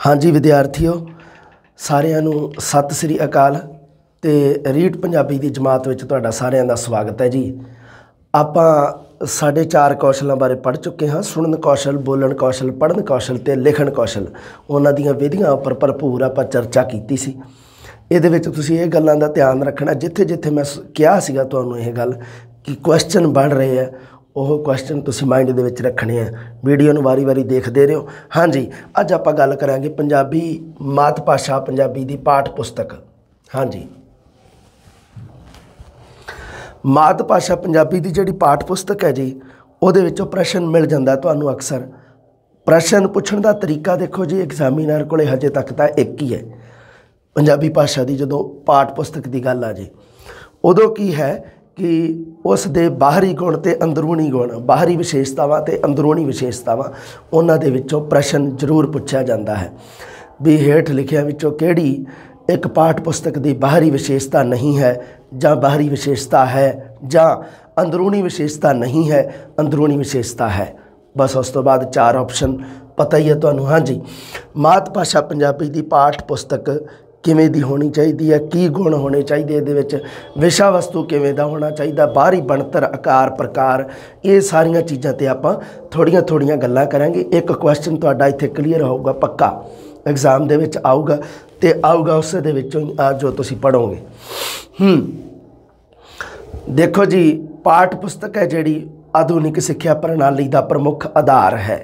हाँ जी विद्यार्थियों, सारिਆਂ ਨੂੰ सत श्री अकाल। तो रीड पंजाबी की जमात में तुहाडा सारिਆਂ का स्वागत है जी। आपां 4.5 कौशलों बारे पढ़ चुके हाँ। सुनन कौशल, बोलन कौशल, पढ़न कौशल ते लिखण कौशल, उन्हां दीआं विधियां उपर भरपूर आपां चर्चा कीती सी। इहदे विच तुसीं इह गल्लां दा ध्यान रखना, जिथे जिथे मैं कहा सीगा तुहानूं इह गल कि क्वेश्चन बन रहे हैं, ਉਹ क्वेश्चन तुसी माइंड ਦੇ ਵਿੱਚ ਰੱਖਣੇ ਆ। ਵੀਡੀਓ ਨੂੰ ਵਾਰੀ-ਵਾਰੀ ਦੇਖਦੇ ਰਹੋ। ਹਾਂਜੀ, ਅੱਜ ਆਪਾਂ ਗੱਲ ਕਰਾਂਗੇ ਪੰਜਾਬੀ ਮਾਤ ਭਾਸ਼ਾ ਪੰਜਾਬੀ ਦੀ ਪਾਠ ਪੁਸਤਕ। ਹਾਂਜੀ, ਮਾਤ ਭਾਸ਼ਾ ਪੰਜਾਬੀ ਦੀ ਜਿਹੜੀ ਪਾਠ ਪੁਸਤਕ ਹੈ ਜੀ, ਉਹਦੇ ਵਿੱਚੋਂ ਪ੍ਰਸ਼ਨ ਮਿਲ ਜਾਂਦਾ ਤੁਹਾਨੂੰ ਅਕਸਰ। ਪ੍ਰਸ਼ਨ ਪੁੱਛਣ ਦਾ ਤਰੀਕਾ ਦੇਖੋ ਜੀ, ਐਗਜ਼ਾਮੀਨਰ ਕੋਲੇ ਹਜੇ ਤੱਕ ਤਾਂ ਇੱਕ ਹੀ ਹੈ। ਪੰਜਾਬੀ ਭਾਸ਼ਾ ਦੀ ਜਦੋਂ ਪਾਠ ਪੁਸਤਕ ਦੀ ਗੱਲ ਆ ਜੇ, ਉਦੋਂ ਕੀ ਹੈ कि उस दे बाहरी गुण ते अंदरूनी गुण, बाहरी विशेषतावां ते अंदरूनी विशेषतावां, उन्हां दे विचों प्रश्न जरूर पूछा जाता है भी हेठ लिखिया विचों किहड़ी एक पाठ पुस्तक की बाहरी विशेषता नहीं है, जां बाहरी विशेषता है, जां अंदरूनी विशेषता नहीं है, अंदरूनी विशेषता है। बस उस तो बाद 4 ऑप्शन पता ही है तुहानूं। हाँ जी, मात भाषा पंजाबी की पाठ पुस्तक किवें दी होनी चाहिए है, की गुण होने चाहिए, इहदे विच विषा वस्तु किवें दा होना चाहिए, बाहरी बनतर, आकार, प्रकार, ये सारियां चीज़ां ते आपां थोड़ियां थोड़ियां गल्लां करांगे। एक क्वेश्चन तुहाडा इत्थे क्लीयर होऊगा, पक्का एग्जाम दे विच आऊगा ते आऊगा उस दे विचों ही आ जो तुसीं पढ़ोगे। देखो जी, पाठ पुस्तक है जिहड़ी आधुनिक सिक्ख्या प्रणाली का प्रमुख आधार है,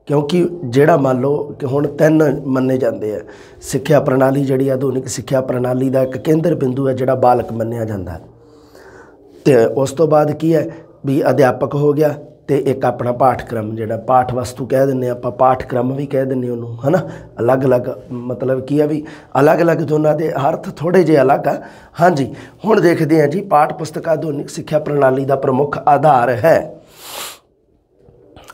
क्योंकि जिहड़ा मान लो कि हुण 3 मन्ने जाते हैं। सिक्ख्या प्रणाली जिहड़ी आधुनिक सिक्ख्या प्रणाली का एक केंद्र बिंदु है जिहड़ा बालक मन्निया जाता है। तो उस तो बाद की है भी अध्यापक हो गया, तो एक अपना पाठक्रम जिहड़ा पाठ वस्तु कह दिंदे आपां, पाठक्रम भी कह दिंदे उहनूं, है ना। अलग अलग मतलब की है भी अलग अलग दोनों के अर्थ थोड़े जे अलग आ। हाँ जी, हुण देखते हैं जी, पाठ पुस्तक आधुनिक सिक्ख्या प्रणाली का प्रमुख आधार है।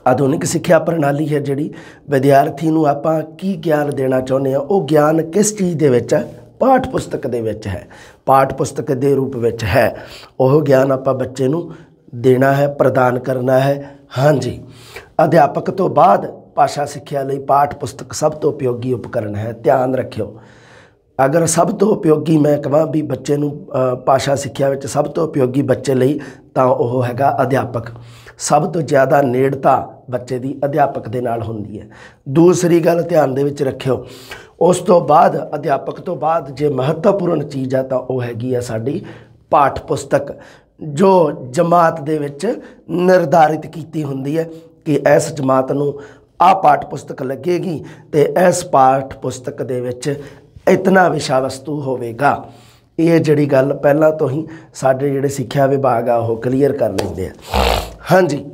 आधुनिक सिक्ख्या प्रणाली है जिहड़ी विद्यार्थी नूं आपां की ज्ञान देना चाहुंदे आ, वो ज्ञान किस चीज़ दे विच है? पाठ पुस्तक दे विच है, पाठ पुस्तक के रूप विच है। वह ज्ञान आपां बच्चे नूं देना है, प्रदान करना है। हाँ जी, अध्यापक तो बाद भाषा सिक्ख्या लई पाठ पुस्तक सब तो उपयोगी उपकरण है। ध्यान रखियो, अगर सब तो उपयोगी मैं कहां भी बच्चे नूं भाषा सिक्ख्या विच सब तो उपयोगी बच्चे लई तां ओह हैगा अध्यापक। सब तो ज़्यादा नेड़ता बच्चे की अध्यापक दे नाल हुंदी है। दूसरी गल ध्यान दे विच रखियो, उस तो बाद अध्यापक तो बाद जे महत्वपूर्ण चीज़ है तो वह हैगी है साडी पाठ पुस्तक, जो जमात दे विच निर्धारित कीती हुंदी है कि इस जमात नूं आ पाठ पुस्तक लगेगी तो इस पाठ पुस्तक दे विच इतना विषा वस्तु होवेगा। ये जिहड़ी गल पहलां तो ही साडे जिहड़े सिक्ख्या विभाग आ वो क्लीयर कर लैंदे आ। हाँ जी,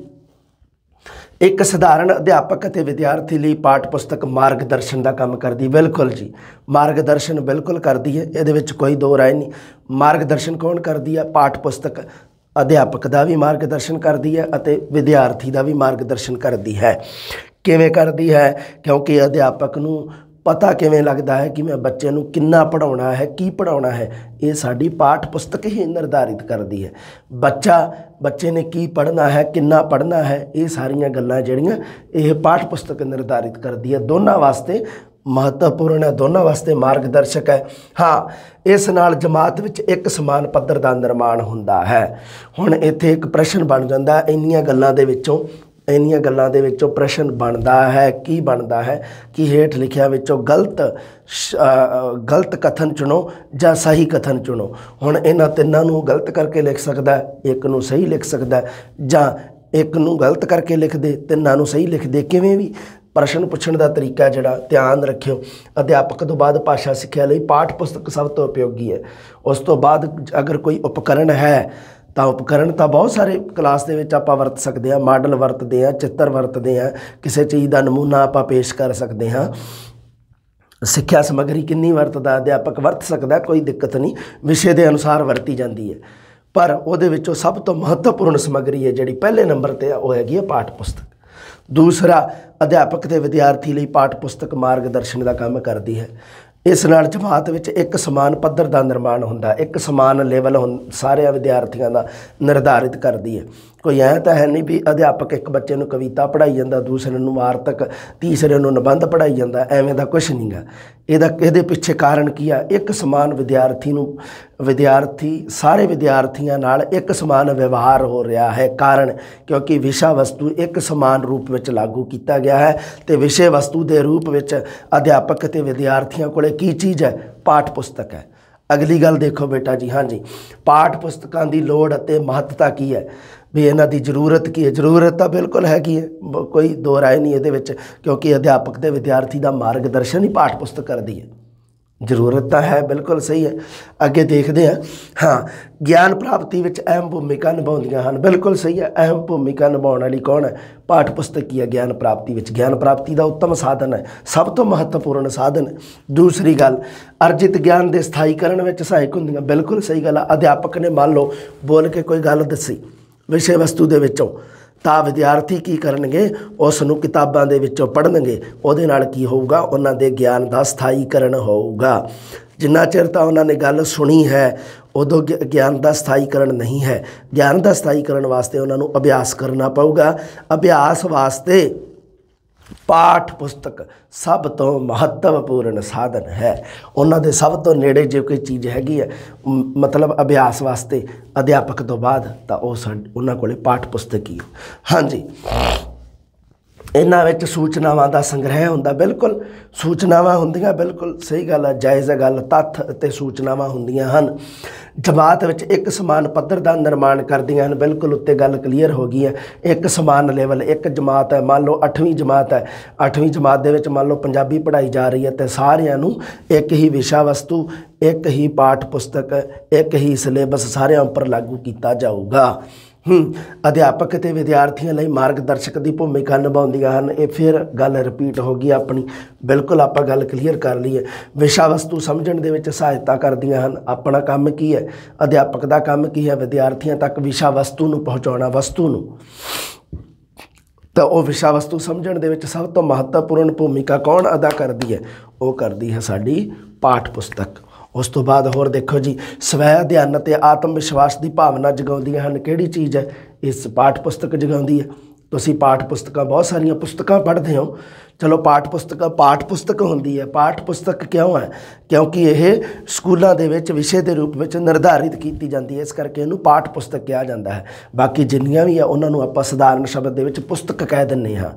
एक सधारण अध्यापक ते विद्यार्थी लिए पाठ पुस्तक मार्गदर्शन का काम करती। बिल्कुल जी, मार्गदर्शन बिल्कुल करती है, ये कोई दो राय नहीं। मार्गदर्शन कौन करती है? पाठ पुस्तक अध्यापक का भी मार्गदर्शन करती है और विद्यार्थी का भी मार्गदर्शन करती है। किवें करती है? क्योंकि अध्यापक नूं पता किवें लगता है कि मैं बच्चे नूं किन्ना पढ़ाउणा है, की पढ़ाउणा है, ये साडी पाठ पुस्तक ही निर्धारित करती है। बच्चे ने की पढ़ना है, किन्ना पढ़ना है, ये सारियां गल्लां जिहड़ियां ये पाठ पुस्तक निर्धारित करती है। दोनों वास्ते महत्वपूर्ण है, दोनों वास्ते मार्गदर्शक है। हाँ, इस नाल जमात विच एक समान पद्धर का निर्माण हुंदा है। हुण इत्थे एक प्रश्न बन जांदा, इन्नियां गल्लां दे विचों प्रश्न बनता है, की बनता है कि हेठ लिखिया विचों गलत कथन चुनो या सही कथन चुनो। हुण इन्हां तिन्नां नूं गलत करके लिख सकदा, एक नूं सही लिख सकदा, जां एक नूं गलत करके लिख दे, तिन्नां नूं सही लिख दे। किवें भी प्रश्न पुछण दा तरीका जिहड़ा ध्यान रखियो। अध्यापक तो बाद भाषा सिक्ख्या लई पाठ पुस्तक सब तो उपयोगी है। उस तो बाद अगर कोई उपकरण है तो उपकरण तो बहुत सारे क्लास दे विच आपां वरत सकते हैं। मॉडल वरतते हैं, चित्र वरतते हैं, किसी चीज़ का नमूना आपां पेश कर सकते हैं। सिक्ख्या समग्री किन्नी वरतदा अध्यापक वरत सकता, कोई दिक्कत नहीं, विषय के अनुसार वरती जाती है। पर उहदे विचों सब तो महत्वपूर्ण समग्री है जिहड़ी पहले नंबर ते आ, वो हैगी है पाठ पुस्तक। दूसरा, अध्यापक ते विद्यार्थी लई पाठ पुस्तक मार्गदर्शन का काम करती है। इस नाल जमात विच एक समान पद्धर का निर्माण हुंदा, एक समान लेवल सारे विद्यार्थियों का निर्धारित करती है। कोई ऐ तो है नहीं भी अध्यापक एक बच्चे नूं कविता पढ़ाई जाता, दूसरे नूं वार्तक, तीसरे नूं निबंध पढ़ाई जाता, एवें दा कुछ नहीं गा। इहदे पिछे कारण की है, एक समान विद्यार्थी सारे विद्यार्थियों नाल एक समान व्यवहार हो रहा है। कारण क्योंकि विषा वस्तु एक समान रूप में लागू किया गया है, तो विषय वस्तु के रूप में अध्यापक ते विद्यार्थियों को की चीज़ है, पाठ पुस्तक है। अगली गल देखो बेटा जी, हाँ जी, पाठ पुस्तकों की लोड़ अते महत्ता की है, भी इन्हां दी जरूरत की है। जरूरत तो बिल्कुल हैगी है, कोई दो राय नहीं ये, क्योंकि अध्यापक ते विद्यार्थी का मार्गदर्शन ही पाठ पुस्तक करती है। जरूरत तो है, बिल्कुल सही है। अगे देखते हैं, हाँ, ज्ञान प्राप्ति में अहम भूमिका निभाउंदियां हन, बिल्कुल सही है। अहम भूमिका निभाने वाली कौन है? पाठ पुस्तक ही है ज्ञान प्राप्ति में। ज्ञान प्राप्ति का उत्तम साधन है, सब तो महत्वपूर्ण साधन है। दूसरी गल, अर्जित ज्ञान के स्थाईकरण में सहायक होंदियां, बिल्कुल सही गल है। अध्यापक ने मान लो बोल के कोई गल दसी विषय वस्तु के विचों, ਤਾਂ विद्यार्थी की करनगे, उसनूं किताबां दे विचों पढ़नगे, ਉਹਦੇ ਨਾਲ ਕੀ ਹੋਊਗਾ? ਉਹਨਾਂ ਦੇ ਗਿਆਨ ਦਾ ਸਥਾਈਕਰਨ ਹੋਊਗਾ। जिन्ना चिर तो उन्होंने गल सुनी है उदों ज्ञान का स्थाईकरण नहीं है। ज्ञान का स्थाईकरण वास्ते उन्होंने अभ्यास करना पऊगा। अभ्यास वास्ते पाठ पुस्तक सब तो महत्वपूर्ण साधन है। उन्होंने सब तो नेड़े जो कोई चीज़ हैगी है, मतलब अभ्यास वास्ते अध्यापक तो बाद तो उन्होंने को पाठ पुस्तक ही। हाँ जी, इन्हां विच सूचनावां दा संग्रह हुंदा, बिल्कुल सूचनावां हुंदियां, बिल्कुल सही गल है, जायज़ गल, तत्थ ते सूचनावां हुंदियां हन। जमात विच एक समान पद्धर का निर्माण करदियां हन, बिल्कुल उत्ते गल क्लीयर हो गई है। एक समान लेवल, एक जमात है, मान लो 8वीं जमात है, 8वीं जमात दे विच मान लो पंजाबी पढ़ाई जा रही है, तो सारियां नूं एक ही विषा वस्तु, एक ही पाठ पुस्तक, एक ही सिलेबस सारियां उपर लागू किया जाऊगा। अध्यापक ते विद्यार्थियों लई मार्गदर्शक की भूमिका निभाउंदियां हन। ये फिर गल रिपीट हो गई अपनी, बिल्कुल आप गल क्लीयर कर ली है। विषा वस्तु समझण दे विच सहायता करदियां हन। अपना काम की है, अध्यापक का काम की है? विद्यार्थियों तक विषा वस्तु नूं पहुँचाउणा, वस्तु नूं। तो वह विषा वस्तु समझण दे विच सब तो महत्वपूर्ण भूमिका कौन अदा करती है? वो करती है साडी पाठ पुस्तक। उस तो बाद होर देखो जी, स्वै अध्ययन ते आत्म विश्वास की भावना जगाउंदियां हन। किहड़ी चीज़ है? इस पाठ पुस्तक जगाउंदी है। तुसीं पाठ पुस्तकां बहुत सारियां पुस्तकां पढ़ते हो, चलो पाठ पुस्तक होंदी है। पाठ पुस्तक क्यों है? क्योंकि यह स्कूलों के विच विषय के रूप में निर्धारित की जाती है, इस करके इहनूं पाठ पुस्तक कहा जाता है। बाकी जिन्नियां भी है उन्होंने आपां सधारण शब्द दे विच पुस्तक कह दिंदे हां।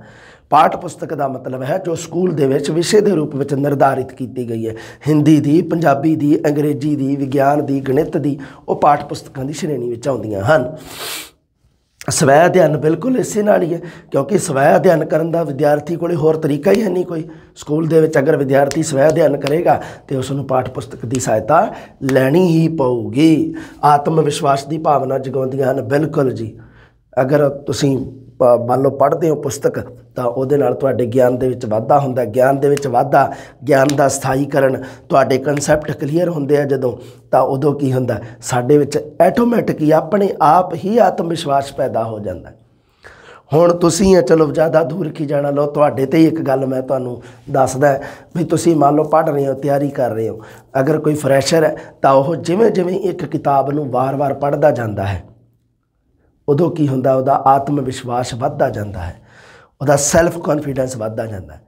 पाठ पुस्तक का मतलब है जो स्कूल दे विच विषय के रूप में निर्धारित की गई है। हिंदी दी, पंजाबी दी, अंग्रेजी दी, विज्ञान दी, गणित दी, वो पाठ पुस्तकों की श्रेणी में आउंदियां हन। स्वै अध्ययन बिल्कुल इसे नाल ही है, क्योंकि स्वै अध्ययन करने का विद्यार्थी को होर तरीका ही है नहीं कोई। स्कूल दे विच अगर विद्यार्थी स्वै अध्ययन करेगा तो उसनूं पाठ पुस्तक की सहायता लैनी ही पऊगी। आत्म विश्वास की भावना जगाउंदियां हन, बिल्कुल जी। अगर तुसीं मान लो पढ़ते हो पुस्तक तो उहदे नाल तुहाडे ज्ञान दे विच वाधा हुंदा। ज्ञान दे विच वाधा, ज्ञान का स्थाईकरण, तुहाडे कंसैप्ट क्लीयर हुंदे आ जदों, तो उदों की हुंदा? साडे विच ऐटोमैटिक ही अपने आप ही आत्म विश्वास पैदा हो जाता है। हुण तुसीं है, चलो ज़्यादा दूर की जाना, लो तुहाडे ते ही एक गल मैं तुहानूं दसदा भी, तुसीं मान लो पढ़ रहे हो, तैयारी कर रहे हो। अगर कोई फ्रैशर है तो वह जिवें जिवें एक किताब नूं वार वार पढ़दा जांदा है, उदों की हुंदा? उहदा आत्म विश्वास वधदा जांदा है, उहदा सैल्फ कॉन्फिडेंस वधदा जांदा है।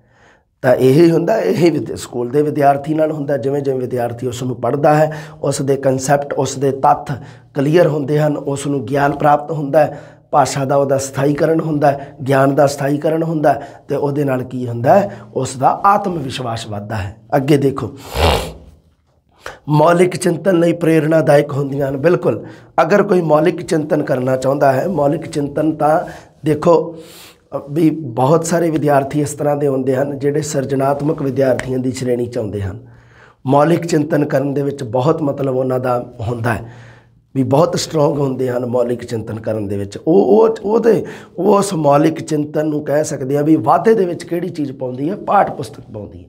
तो यही हुंदा, यही स्कूल के विद्यार्थी नाल हुंदा। जिवें जिवें विद्यार्थी उसनूं पढ़दा है, उसदे कंसैप्ट, उसदे तत्थ क्लीयर हुंदे हन, उसनूं ज्ञान प्राप्त हुंदा है, भाषा का उहदा स्थाईकरण हुंदा है, ज्ञान का स्थाईकरण हुंदा है, तो उहदे नाल की हुंदा है? उसका आत्म विश्वास वधदा है। अगे देखो, मौलिक चिंतन लई प्रेरणादायक होंदियां हन। बिल्कुल, अगर कोई मौलिक चिंतन करना चाहता है, मौलिक चिंतन तो देखो भी बहुत सारे विद्यार्थी इस तरह के होंदे हन जिहड़े सिरजनात्मक विद्यार्थियों की श्रेणी च आउंदे हन। मौलिक चिंतन करने दे विच बहुत मतलब उन्हां दा हुंदा है भी बहुत स्ट्रोंग होंदे हन। मौलिक चिंतन करने दे विच उस मौलिक चिंतन नूं कह सकते हैं भी वाधे दे विच किहड़ी चीज़ पाउंदी है? पाठ पुस्तक पाउंदी है।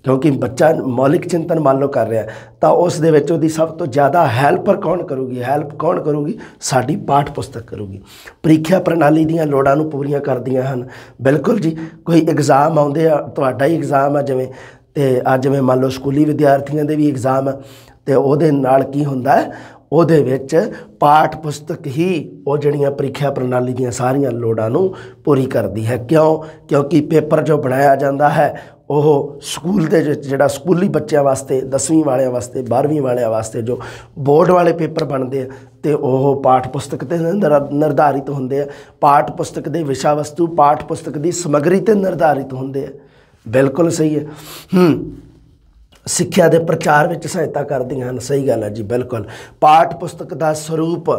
क्योंकि बच्चा मौलिक चिंतन मान लो कर रहा है तो उस दे विच उहदी सब तो ज़्यादा हैल्पर कौन करूगी? हैल्प कौन करूगी? साडी पाठ पुस्तक करूगी। प्रीख्या प्रणाली दीयां लोड़ां नूं पूरीआं करदियां हन। बिल्कुल जी, कोई एग्जाम आउंदे आ, तुहाडा ही एग्जाम आ जिवें, तो अज जिवें मान लो स्कूली विद्यार्थियों के भी एग्जाम तो उहदे नाल की हुंदा है, उहदे विच पाठ पुस्तक ही वो जिहड़ियां प्रीखिया प्रणाली ਦੀਆਂ सारियां लोड़ां नूं पूरी करती है। क्यों? क्योंकि पेपर जो बनाया जाता है वो स्कूल के जिहड़ा स्कूली बच्चों वास्ते 10वीं वालियां वास्ते 12वीं वालियां वास्ते जो बोर्ड वाले पेपर बनते हैं तो वह पाठ पुस्तक ते निर्धारित होंदे हैं। पाठ पुस्तक के विषा वस्तु पाठ पुस्तक की समग्री ते निर्धारित होंदे हैं। बिल्कुल सही है। सिक्ख्या के प्रचार में सहायता करदियां हन। सही गल है जी, बिल्कुल। पाठ पुस्तक का स्वरूप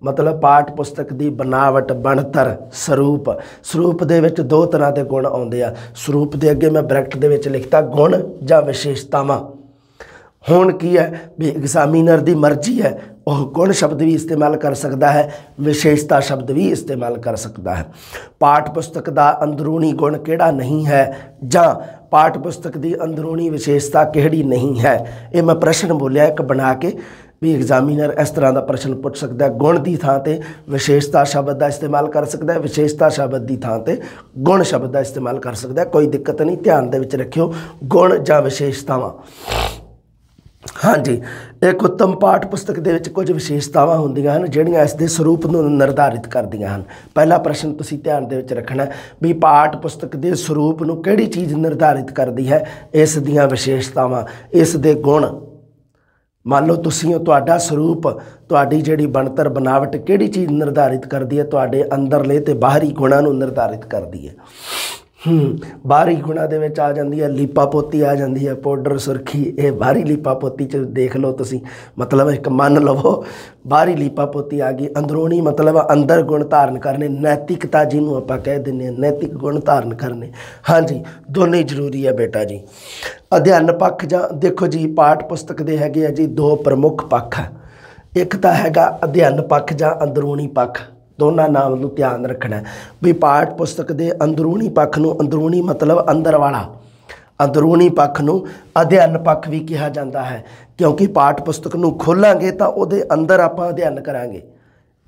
मतलब पाठ पुस्तक की बनावट बनतर स्वरूप दे विच दो तरह के गुण आउंदे आ। स्वरूप के अगे मैं ब्रैकेट दे विच लिखता गुण या विशेषतावां। हुण की है भी एग्जामिनर की मर्जी है, वह गुण शब्द भी इस्तेमाल कर सकता है, विशेषता शब्द भी इस्तेमाल कर सकता है। पाठ पुस्तक का अंदरूनी गुण किहड़ा नहीं है जां पाठ पुस्तक की अंदरूनी विशेषता किहड़ी नहीं है, ये मैं प्रश्न बोलिया एक बना के भी एग्जामिनर इस तरह का प्रश्न पूछ सकता है। गुण की थां ते विशेषता शब्द का इस्तेमाल कर सकता है, विशेषता शब्द की थां ते गुण शब्द का इस्तेमाल कर सकता है। कोई दिक्कत नहीं, ध्यान दे विच रखियो गुण या विशेषतावां। हाँ जी, एक उत्तम पाठ पुस्तक के विच कुछ विशेषतावां होंदियां हन जिहड़ियां इसके स्वरूप नूं निर्धारित करदियां हन। पहला प्रश्न तुसीं ध्यान दे विच रखना भी पाठ पुस्तक के स्वरूप नूं किहड़ी चीज़ निर्धारित करती है, इस दियां विशेषतावां, इस दे गुण। मान लो तुसीं तुहाडा स्वरूप तुहाडी जिहड़ी बनतर बनावट किहड़ी चीज़ निर्धारित करती है, तुहाडे अंदरले ते बाहरी गुणां नूं निर्धारित करती है। बाहरी गुणा दे विच आ जाती है लीपा पोती आ जाती है, पाउडर सुरखी, ये बाहरी लीपा पोती च देख लो तुसी। मतलब एक मन लवो बाहरी लीपा पोती आ गई, अंदरूनी मतलब अंदर गुण धारण करने, नैतिकता जिन्हों आप कह दें, नैतिक गुण धारण करने। हाँ जी, दोनों ही जरूरी है बेटा जी। अध्ययन पक्ष जां देखो जी पाठ पुस्तक दे हैगे जी दो प्रमुख पक्ष है। एक तो हैगा अध्ययन पक्ष जां अंदरूनी पक्ष, दोनों नाम नूं ध्यान रखना है भी पाठ पुस्तक के अंदरूनी पक्ष नूं, अंदरूनी मतलब अंदर वाला, अंदरूनी पक्ष नूं अध्ययन पक्ष भी कहा जाता है। क्योंकि पाठ पुस्तक नूं खोलांगे तो उहदे अंदर आपां अध्ययन करांगे।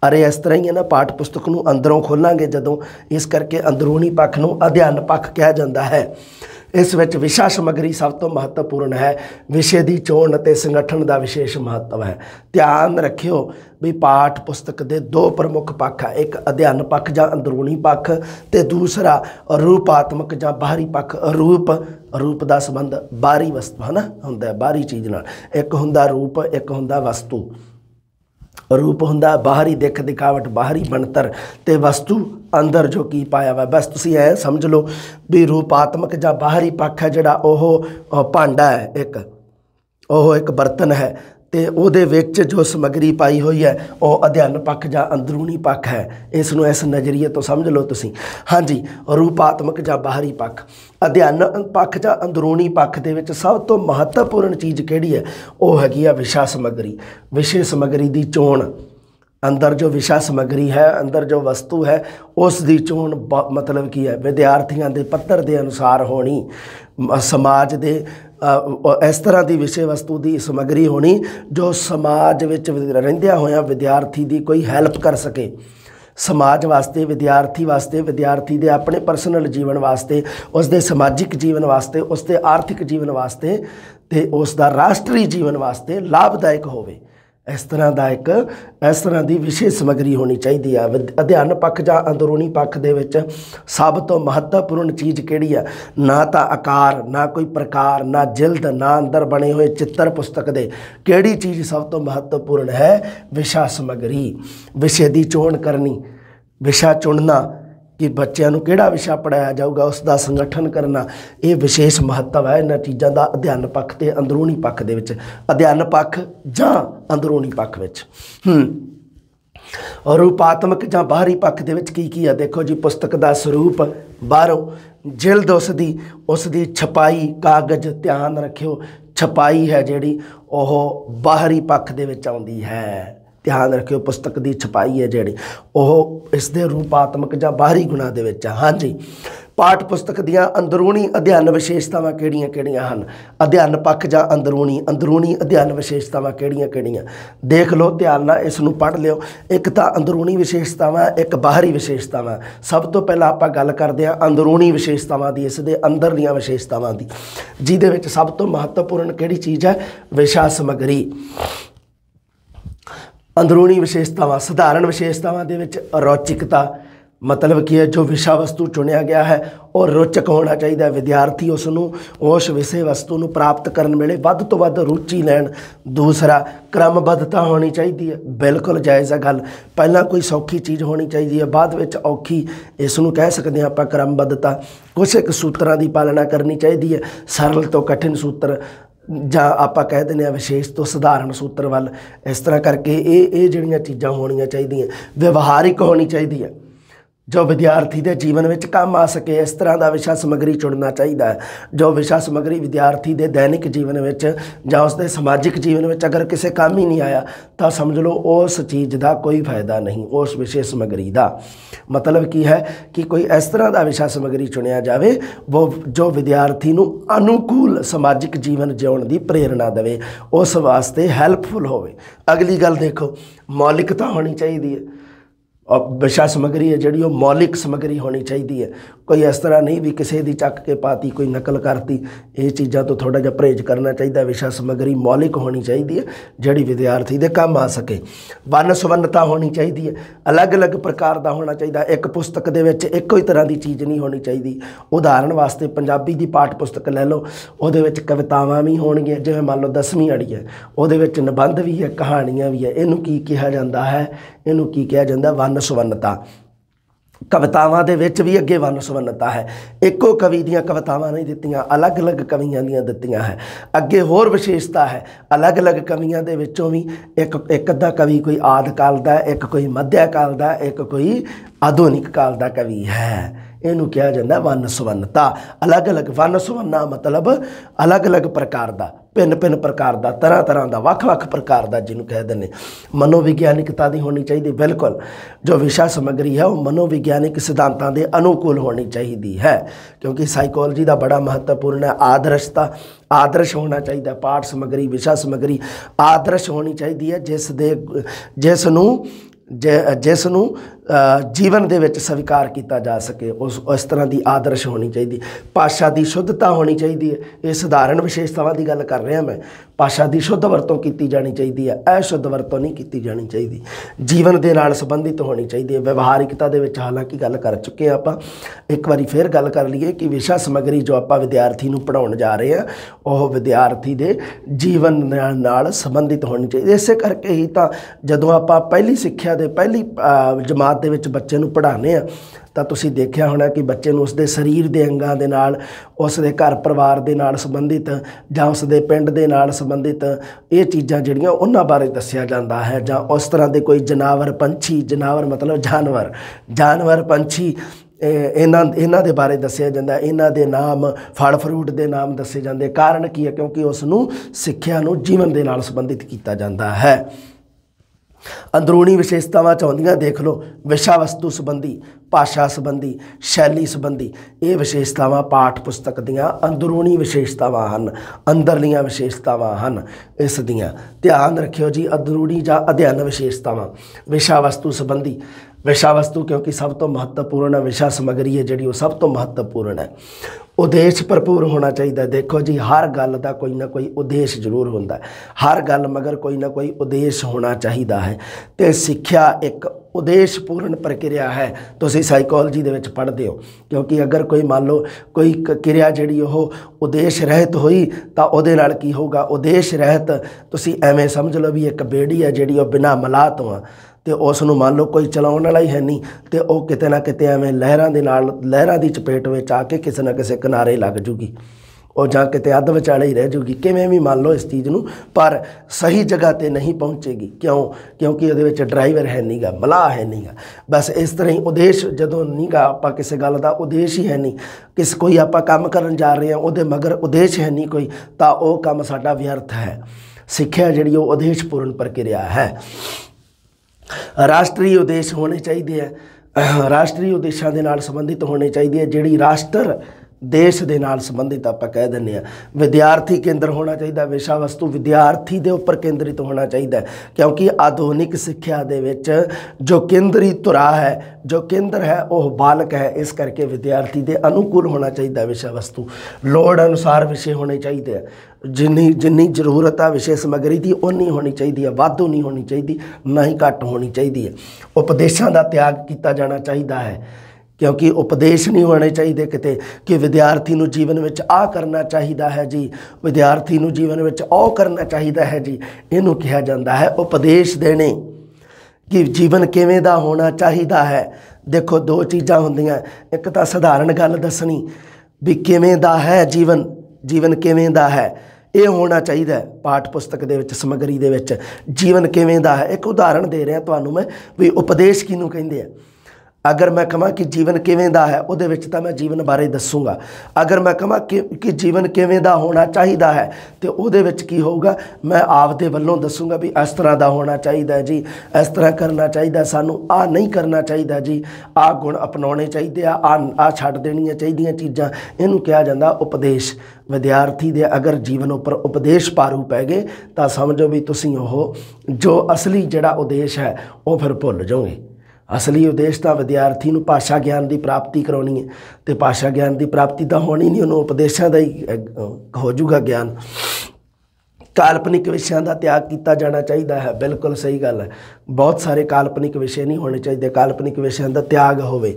अरे इस तरह ही है ना, पाठ पुस्तक नूं अंदरों खोलांगे जदों, इस करके अंदरूनी पक्ष नूं अध्ययन पक्ष कहा जाता है। इस विच विषा समग्री सब तो महत्वपूर्ण है, विषय की चोण और संगठन का विशेष महत्व है। ध्यान रखियो भी पाठ पुस्तक के दो प्रमुख पक्ष है, एक अध्ययन पक्ष या अंदरूनी पक्ष तो दूसरा रूपात्मक या बाहरी पक्ष। रूप का संबंध बाहरी वस्तु है ना होंदा है, बाहरी चीज़ नाल। एक हुंदा रूप, एक हुंदा वस्तु। रूप हुंदा बाहरी दिख दिखावट, बाहरी बनतर, ते वस्तु अंदर जो की पाया हुआ। बस तुसीं ऐ समझ लो भी रूपात्मक या बाहरी पक्ष है जिहड़ा ओह भांडा है, एक बर्तन है, तो उहदे विच जो समग्री पाई हुई है वह अध्ययन पक्ष या अंदरूनी पक्ष है। इसनूं इस नज़रिए तो समझ लो तुसीं। हाँ जी, रूपात्मक या बाहरी पक्ष। अध्ययन पक्ष या अंदरूनी पक्ष दे विच सब तो महत्वपूर्ण चीज़ किहड़ी है, वह हैगी आ विषा समग्री, विषय समग्री की चोण। अंदर जो विषा समग्री है, अंदर जो वस्तु है, उस दी चोण मतलब की है विद्यार्थियों के पੱਧਰ के अनुसार होनी, समाज के इस तरह की विषय वस्तु की समग्री होनी जो समाज विच रहिंदियां होइयां विद्यार्थी की कोई हैल्प कर सके। समाज वास्ते, विद्यार्थी दे अपने परसनल जीवन वास्ते, उसके समाजिक जीवन वास्ते, उसके आर्थिक जीवन वास्ते ते उसका राष्ट्रीय जीवन वास्ते लाभदायक होवे। इस तरह की विशेष समग्री होनी चाहिए है। अध्ययन पक्ष या अंदरूनी पक्ष दे विच सब तो महत्वपूर्ण चीज़ किहड़ी है, ना तो आकार, ना कोई प्रकार, ना जिल्द, ना अंदर बने हुए चित्र पुस्तक दे। किहड़ी चीज़ सब तो महत्वपूर्ण है, विषा समग्री। विषय की चोण करनी, विषा चुनना कि बच्चों को किहड़ा विषा पढ़ाया जाऊगा, उसका संगठन करना, ये विशेष महत्व है इन्हां चीज़ों का अध्ययन पक्ष ते अंदरूनी पक्ष दे विच। अध्ययन पक्ष जां अंदरूनी पक्ष विच। और रूपात्मक जां बाहरी पक्ष दे विच की है देखो जी, पुस्तक का स्वरूप बाहरों, जिल्द उसदी छपाई, कागज़, ध्यान रखियो छपाई है जिहड़ी ओह बाहरी पक्ष दे विच आउंदी है। ध्यान रखियो पुस्तक की छपाई है जिहड़ी ओह इस दे रूपात्मक जां बाहरी गुणां दे विच है। हाँ जी, पाठ पुस्तक दियां अंदरूनी अध्ययन विशेषतावां किहड़ियां-किहड़ियां हन, अध्ययन पक्ष जां अंदरूनी अध्ययन विशेषतावां किहड़ियां-किहड़ियां देख लो ध्यान नाल, इसनूं पढ़ लिओ। एक तां अंदरूनी विशेषतावां, एक बाहरी विशेषतावां। सब तो पहला आपां गल करदे हां अंदरूनी विशेषतावां दी, इस दे अंदरलीआं विशेषतावां दी, जिहदे विच सब तो महत्वपूर्ण किहड़ी चीज़ है? विशा समग्री। अंदरूनी विशेषतावां, सधारण विशेषतावां दे विच रौचिकता, मतलब कि है जो विषा वस्तु चुनिया गया है और रोचक होना चाहिए। विद्यार्थी उसनूं उस विषय वस्तु नूं प्राप्त करन वेले वध तो वध रुचि लैण। दूसरा, क्रमबद्धता होनी चाहिए है, बिल्कुल जायज़ है गल। पहला कोई सौखी चीज़ होनी चाहिए है, बाद विच औखी, इसनूं कह सकते हैं आपां क्रमबद्धता। कुछ एक सूत्रां की पालना करनी चाहिए है, सरल तो कठिन सूत्र जां आपां कह दिंदे विशेष तो सधारण सूत्र वाल, इस तरह करके ये जिहड़ियां चीज़ां होणीआं चाहीदियां। व्यवहारिक होनी चाहिए है, जो विद्यार्थी के जीवन में काम आ सके, इस तरह का विषा समग्री चुनना चाहिए है। जो विषा समग्री विद्यार्थी के दैनिक जीवन में जां उसके समाजिक जीवन में अगर किसी काम ही नहीं आया तो समझ लो उस चीज़ का कोई फायदा नहीं, उस विषय समग्री का। मतलब की है कि कोई इस तरह का विषा समग्री चुनिया जाए वो जो विद्यार्थी नूं अनुकूल समाजिक जीवन जीवन की प्रेरणा देवे, उस वास्ते हैल्पफुल होवे। अगली गल देखो, मौलिकता होनी चाहिए है। और विषा समग्री है जी मौलिक समग्री होनी चाहिए है। कोई इस तरह नहीं भी किसी की चक के पाती, कोई नकल करती, ये चीज़ों तो थोड़ा जिहा परहेज करना चाहिए। विषा समग्री मौलिक होनी चाहिए है जिहड़ी विद्यार्थी दे काम आ सके। वन सुवन्नता होनी चाहिए है, अलग अलग प्रकार का होना चाहिए। एक पुस्तक दे विच इक्को ही तरह की चीज़ नहीं होनी चाहिए। उदाहरण वास्ते पंजाबी की पाठ पुस्तक लै लो, उहदे विच कवितावां भी होणगीआं, जिवें मान लो 10वीं वाली है, उहदे विच निबंध भी है, कहानियां भी है। इहनूं की कहा जाता है? इहनूं की कहा जाता? वन सुवन्नता। कवितावां दे विच भी अगे वन सुवन्नता है, एको कवि दियां कवितावां नहीं दित्तियां, अलग अलग कवियां दियां दित्तियां है। अगे होर विशेषता है, अलग अलग कवियां दे विचों भी एक अद्धा कवि कोई आदि काल दा, एक कोई मध्य काल दा, एक कोई आधुनिक काल दा कवि है। इनू कहा जाता वन सुवन्नता। अलग अलग वन सुवन्ना मतलब अलग अलग प्रकार का, भिन्न भिन्न प्रकार का, तरह तरह का, वख वख प्रकार का, जिन्होंने कह दें। मनोविग्यानिकता की होनी चाहिए, बिल्कुल। जो विषा समग्री है वो मनोविग्यानिक सिद्धांतों के अनुकूल होनी चाहिए है, क्योंकि साइकोलॉजी का बड़ा महत्वपूर्ण है। आदर्शता, आदर्श होना चाहिए। पाठ समग्री, विषा समग्री आदर्श होनी चाहिए है, जिसनूं जीवन दे विच स्वीकार किया जा सके, उस तरह की आदर्श होनी चाहिए। भाषा की शुद्धता होनी चाहिए है, ये सधारण विशेषतावां की गल कर रहा मैं। भाषा की शुद्ध वरतों की जानी चाहिए है, अशुद्ध वरतों नहीं की जानी चाहिए। जीवन के नाल संबंधित होनी चाहिए। व्यवहारिकता दे विच हालांकि गल कर चुके हैं आपां, एक बारी फिर गल कर लीए कि विषा समग्री जो आपां विद्यार्थी नूं पढ़ाउण जा रहे हैं वह विद्यार्थी के जीवन नाल संबंधित होनी चाहिए। इस करके ही तो जदों आपां पहली सिक्ख्या दे पहली जमात दे विच बच्चे नूं पढ़ाने आ तो तुसीं देखिया होना कि बच्चे नूं उसदे शरीर के अंगां दे नाल, उसदे घर परिवार दे नाल संबंधित जां उसदे पिंड दे नाल संबंधित ये चीज़ां जिहड़ियां उन्हां बारे दस्सिया जांदा है। जां उस तरह के कोई जनावर पंछी, जनावर मतलब जानवर पंछी, इन्हां दे बारे दस्सिया जांदा, इन्हां दे नाम, फल फ्रूट दे नाम दस्से जांदे। कारण की है? क्योंकि उसनूं सिੱਖਿਆ नूं जीवन दे नाल संबंधित किया जाता है। अंदरूनी विशेषतावां चाहुंदियां देख लो, विषा वस्तु संबंधी, भाषा संबंधी, शैली संबंधी, ये विशेषतावां पाठ पुस्तक दियां अंदरूनी विशेषतावां हन, अंदरलियां विशेषतावां हन। इस दियां ध्यान रखियो जी, अंदरूनी जां अध्ययन विशेषतावां विषा वस्तु संबंधी। विषा वस्तु क्योंकि सब तो महत्वपूर्ण है, विषा समग्री है जी वो सब तो महत्वपूर्ण है। उद्देश्य भरपूर होना चाहिए। देखो जी, हर गल का कोई ना कोई उद्देश्य जरूर होता है, हर गल मगर कोई ना कोई उद्देश्य होना चाहिए है। तो सिक्ख्या एक उद्देश्यपूर्ण प्रक्रिया है। तुसीं साइकोलॉजी दे विच पढ़दे हो, क्योंकि अगर कोई मान लो कोई क्रिया जिहड़ी ओह उद्देश्य रहत होई तो उहदे नाल की होगा? उद्देश्य रहत तुसीं एवें समझ लो भी एक बेड़ी है जिहड़ी ओह बिना मलाह तो आ, तो उसनूं मान लो कोई चलाउण वाला ही है नहीं, तो वह किते ना किते एवें लहरां की चपेट में आके किसी ना किसी किनारे लग जूगी, और जां किते अध विचाले ही रह जूगी, किवें भी मान लो इस चीज़ नूं, पर सही जगह ते नहीं पहुँचेगी। क्यों? क्योंकि उहदे विच ड्राइवर है नहीं गा, मलाह है नहीं गा। बस इस तरह ही उद्देश्य जदों नहीं गा, आपां किसी गल दा उद्देश्य ही है नहीं, कोई आपां काम करन जा रहे हैं उहदे मगर उद्देश्य है नहीं कोई, तो वह काम साडा व्यर्थ है। सिक्ख्या जिहड़ी उद्देश्यपूर्ण प्रक्रिया है। ਰਾਸ਼ਟਰੀ ਉਦੇਸ਼ ਹੋਣੇ ਚਾਹੀਦੇ ਆ। ਰਾਸ਼ਟਰੀ ਉਦੇਸ਼ਾਂ ਦੇ ਨਾਲ ਸੰਬੰਧਿਤ ਹੋਣੇ ਚਾਹੀਦੇ ਆ। ਜਿਹੜੀ ਰਾਸ਼ਟਰ देश ਦੇ ਨਾਲ ਸੰਬੰਧਿਤ ਆਪਾਂ ਕਹਿ ਦਿੰਦੇ ਆ। ਵਿਦਿਆਰਥੀ ਕੇਂਦਰ ਹੋਣਾ ਚਾਹੀਦਾ। ਵਿਸ਼ਾ ਵਸਤੂ ਵਿਦਿਆਰਥੀ ਦੇ ਉੱਪਰ ਕੇਂਦਰਿਤ ਹੋਣਾ ਚਾਹੀਦਾ, ਕਿਉਂਕਿ ਆਧੁਨਿਕ ਸਿੱਖਿਆ ਦੇ ਵਿੱਚ ਜੋ ਕੇਂਦਰੀ ਧੁਰਾ ਹੈ, ਜੋ ਕੇਂਦਰ ਹੈ ਉਹ ਬਾਲਕ ਹੈ। ਇਸ ਕਰਕੇ ਵਿਦਿਆਰਥੀ ਦੇ ਅਨੁਕੂਲ ਹੋਣਾ ਚਾਹੀਦਾ ਵਿਸ਼ਾ ਵਸਤੂ। ਲੋੜ ਅਨੁਸਾਰ ਵਿਸ਼ੇ ਹੋਣੇ ਚਾਹੀਦੇ ਆ। ਜਿੰਨੀ ਜ਼ਰੂਰਤ ਆ ਵਿਸ਼ੇ ਸਮੱਗਰੀ ਦੀ ਉਨੀ ਹੋਣੀ ਚਾਹੀਦੀ ਹੈ, ਵਾਧੂ ਨਹੀਂ ਹੋਣੀ ਚਾਹੀਦੀ, ਨਾ ਹੀ ਘੱਟ ਹੋਣੀ ਚਾਹੀਦੀ ਹੈ। ਉਪਦੇਸ਼ਾਂ ਦਾ ਤਿਆਗ ਕੀਤਾ ਜਾਣਾ ਚਾਹੀਦਾ ਹੈ, क्योंकि उपदेश नहीं होने चाहिए किते कि विद्यार्थी नूं जीवन में आ करना चाहिए है जी, विद्यार्थी नूं जीवन में ओ करना चाहिए है जी। इनू कहा जाता है उपदेश देने कि जीवन किवें दा होना चाहिए है। देखो दो चीज़ां हुंदियां, एक तो सधारण गल दसनी भी किवें दा है जीवन, जीवन किवें दा है ये होना चाहिए। पाठ पुस्तक दे विच समग्री दे विच जीवन किवें दा है। एक उदाहरण दे रहा तुहानूं मैं भी उपदेश किनूं कहिंदे आ। अगर मैं कहां कि जीवन किवें दा है उहदे विच तां मैं जीवन बारे दसूँगा। अगर मैं कहां कि जीवन किवें दा होना चाहिए है तो उहदे विच की होगा, मैं आपदे वल्लों दसूँगा भी इस तरह दा होना चाहिए जी, इस तरह करना चाहिए, सानू आ नहीं करना चाहिए जी, आ गुण अपनाने चाहिए, आ छड्ड देणीआं चाहिए चीज़ां। इहनूं कहा जांदा उपदेश। विद्यार्थी दे अगर जीवन उपर उपदेश पारू पै गए तो समझो भी तुसीं ओह जो असली जिहड़ा उद्देश है वह फिर भुल जाओगे। असली उद्देश तो विद्यार्थी नूं भाषा ज्ञान की प्राप्ति कराउणी है, तो भाषा ज्ञान की प्राप्ति तो होनी नहीं, उन्होंने उपदेशों का ही हो जूगा ज्ञान। काल्पनिक विषयों का त्याग किया जाना चाहिए है, बिल्कुल सही गल है। बहुत सारे काल्पनिक विषय नहीं होने चाहिए, काल्पनिक विषयों का त्याग होवे।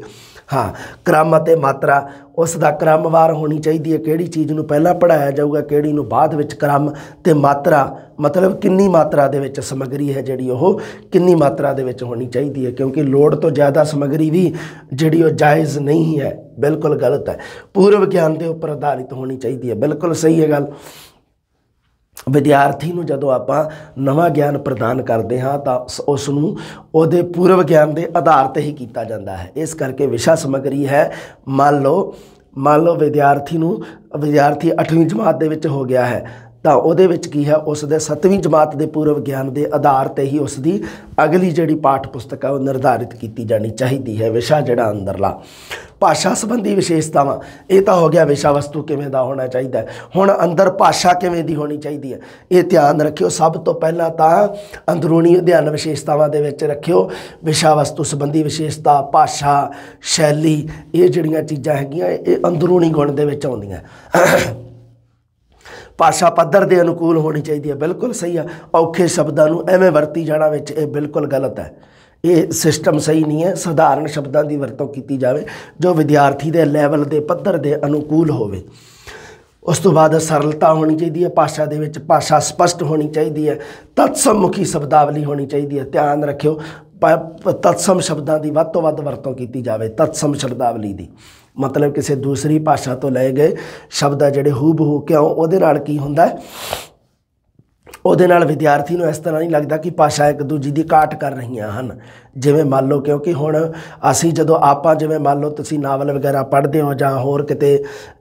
हाँ, क्रम अते मात्रा उसका क्रमवार होनी चाहिए, किहड़ी चीज़ नूं पहला पढ़ाया जाऊगा, किहड़ी नूं बाद विच। क्रम ते मात्रा मतलब कितनी मात्रा दे विच समग्री है जिहड़ी ओह कितनी मात्रा दे विच होनी चाहिए है, क्योंकि लोड़ तो ज़्यादा समग्री भी जिहड़ी ओह जायज़ नहीं है, बिल्कुल गलत है। पूर्व ज्ञान के उपर आधारित होनी चाहिए है, बिल्कुल सही है गल। विद्यार्थी नूं जदों आपां नवां ज्ञान प्रदान करते हाँ तो उसनूं उहदे पूर्व ज्ञान के आधार ते ही किया जाता है। इस करके विशा समग्री है, मान लो विद्यार्थी 8वीं जमात दे विच हो गया है तो उहदे विच की है उसदे 7वीं जमात के पूर्व ज्ञान के आधार ते ही उसकी अगली जिहड़ी पाठ पुस्तक है वह निर्धारित की जानी चाहिए है। विशा जिहड़ा अंदरला भाषा संबंधी विशेषतावां ये तो हो गया विषा वस्तु किवें दा होना चाहिए। हुण अंदर भाषा किवें दी होनी चाहिए है, ये ध्यान रखियो। सब तो पहला तो अंदरूनी अध्ययन विशेषतावां दे विच रखियो। विषा वस्तु संबंधी विशेषता, भाषा, शैली, ये जिहड़ियां चीज़ां हैगियां ये अंदरूनी गुण दे विच आउंदियां। भाषा पद्धर के अनुकूल होनी चाहिए, बिल्कुल सही है। औखे शब्दों को एवें वरती जाना विच ये बिल्कुल गलत है, ये सिस्टम सही नहीं है। साधारण शब्दों की वरतों की जाए जो विद्यार्थी के लैवल के पद्धर के अनुकूल होवे। उस तो बाद सरलता होनी चाहिए है, भाषा दे विच भाषा स्पष्ट होनी चाहिए है, तत्समुखी शब्दावली होनी चाहिए है। ध्यान रखियो तत्सम शब्दों की वध तो वध वरतों की जाए। तत्सम शब्दावली की मतलब किसी दूसरी भाषा तो ले गए शब्द जिहड़े हूबहू, क्यों उहदे नाल की हुंदा है, उहदे नाल विद्यार्थी नूं इस तरह नहीं लगता कि भाषा एक दूजी की घाट कर रही हैं। जिवें मान लो क्योंकि हुण असीं जदों आपां जिवें मान लो तुसीं नावल वगैरह पढ़ते हो जां होर किते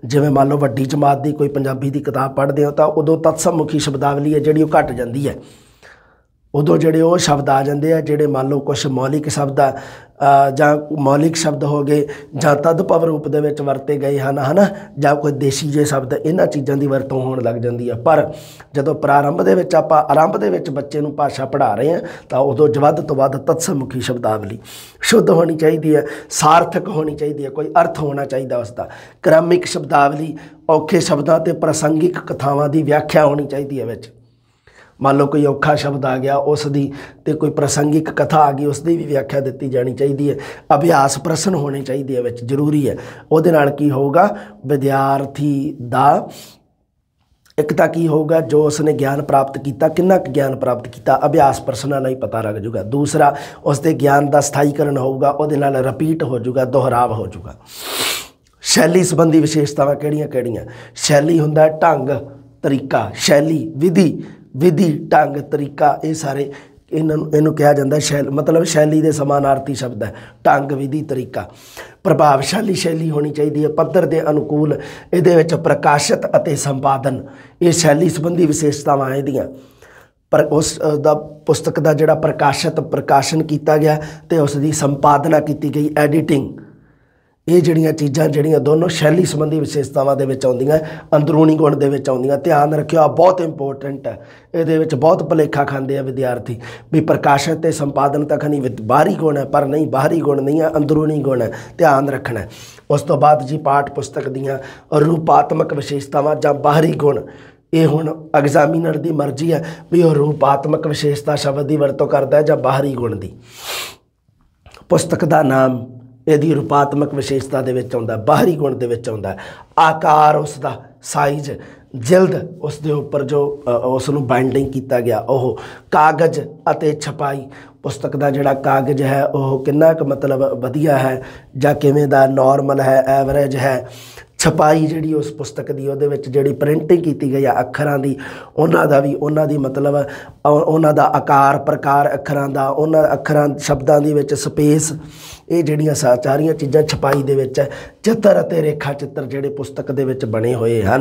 जिवें मान लो वड्डी जमात की कोई पंजाबी की किताब पढ़ते हो तो उदों तत्समुखी शब्दावली है जिहड़ी घट जाती है। उदों जिहड़े वो शब्द आ जाते हैं जिहड़े मान लो कुछ मौलिक शब्द जां मौलिक शब्द हो गए जां तदभव रूप दे विच वरते गए हैं है ना, जां कोई देसी जे शब्द, इन्हां चीज़ों की वरतों होण लग जाती है। पर जदों प्रारंभ दे विच आपां आरंभ दे विच बच्चे नूं भाषा पढ़ा रहे हैं तो उदों वध तो वध तत्समुखी शब्दावली शुद्ध होनी चाहिए है, सार्थक होनी चाहिए है, कोई अर्थ होना चाहिए उसका। क्रमिक शब्दावली औखे शब्दों ते प्रसंगिक कथावां की व्याख्या होनी चाहिए है विच। मान लो कोई औखा शब्द आ गया उसकी तो कोई प्रसंगिक कथा आ गई उसकी भी व्याख्या दी जानी चाहिए है। अभ्यास प्रश्न होने चाहिए विच जरूरी है। उहदे नाल की होगा विद्यार्थी दा एक तो की होगा जो उसने ज्ञान प्राप्त किया कितना ज्ञान प्राप्त किया अभ्यास प्रश्नों नहीं पता लग जूगा। दूसरा उसके ज्ञान का स्थायीकरण होगा, उहदे नाल रिपीट हो जूगा, दोहराव हो जूगा। शैली संबंधी विशेषतावां किहड़ियां-किहड़ियां? शैली हुंदा ढंग तरीका, शैली विधि ढंग तरीका, ये सारे इनू कहा जाता शैल मतलब शैली के समानार्थी शब्द है। ढंग विधि तरीका, प्रभावशाली शैली होनी चाहिए है, पद्धर के अनुकूल, ये प्रकाशित अते संपादन, ये शैली संबंधी विशेषतावां इहदियां। पर उस दा पुस्तक का जोड़ा प्रकाशन किया गया तो उसकी संपादना की गई, एडिटिंग, ये जड़ियाँ चीज़ां जड़ियाँ दोनों शैली संबंधी विशेषतावां दे विच आउंदियां, अंदरूनी गुण दे विच आउंदियां। ध्यान रखियो, आ बहुत इंपोर्टेंट है। ये बहुत भुलेखा खाते हैं विद्यार्थी भी प्रकाशन ते संपादन तक नहीं बाहरी गुण है, पर नहीं, बाहरी गुण नहीं है, अंदरूनी गुण है, ध्यान रखना है। उस तो बाद जी पाठ पुस्तक दीयां रूपात्मक विशेषतावां जां बाहरी गुण, ये हुण एग्जामिनर की मर्जी है भी वह रूपात्मक विशेषता शब्द की वरतों करता है जां बाहरी गुण की। पुस्तक का नाम यदि रूपात्मक विशेषता दे विच आउंदा, बाहरी गुण दे विच आउंदा। आकार उसका, साइज, जिल्द उसके उपर जो उसनूं बाइंडिंग किया गया, ओह कागज़ अते छपाई, पुस्तक का जिहड़ा कागज़ है वह कितना क मतलब वधिया है जां किवें दा, नॉर्मल है, एवरेज है। छपाई जिहड़ी उस पुस्तक की उहदे विच जिहड़ी प्रिंटिंग की गई है अखरां की, उन्हां दी मतलब उन्हां दा आकार प्रकार अखरां दा, उन्हां अखरां शब्दां दी विच स्पेस, ये जिहड़ियां सारियां चीज़ां छपाई दे विच है। चित्र अते रेखा चित्र जिहड़े पुस्तक दे विच बने हुए हैं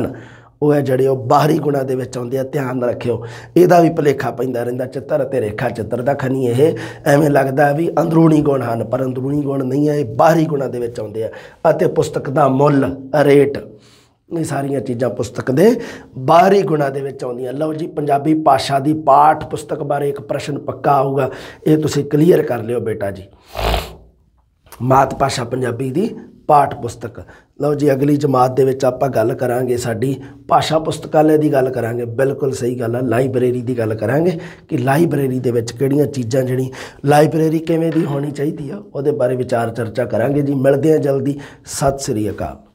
वो है जिहड़े बाहरी गुणां दे विच आउंदे आ। ध्यान रखियो, इहदा भी भुलेखा पैंदा रहिंदा चित्र अते रेखा चित्र दा, खनी ये एवें लगदा भी अंदरूनी गुण हैं, पर अंदरूनी गुण नहीं है, ये बाहरी गुणां दे विच आउंदे आ। अते पुस्तक दा मुੱਲ, रेट, ये सारियां चीज़ां पुस्तक के बाहरी गुणां दे विच आउंदियां। लो जी, पंजाबी भाषा की पाठ पुस्तक बारे एक प्रश्न पक्का आऊगा, ये तुसीं क्लीयर कर लियो बेटा जी। मात भाषा पंजाबी की पाठ पुस्तक। लो जी, अगली जमात दे विच आपां गल करांगे, साडी भाषा पुस्तकालय की गल करांगे। बिल्कुल सही गल है, लाइब्रेरी की गल करांगे कि लाइब्रेरी दे विच किहड़ियां चीज़ां जिहड़ी लाइब्रेरी किवें दी होनी चाहिए है, उहदे बारे विचार चर्चा करांगे जी। मिलदे हां जल्दी, सत श्री अकाल।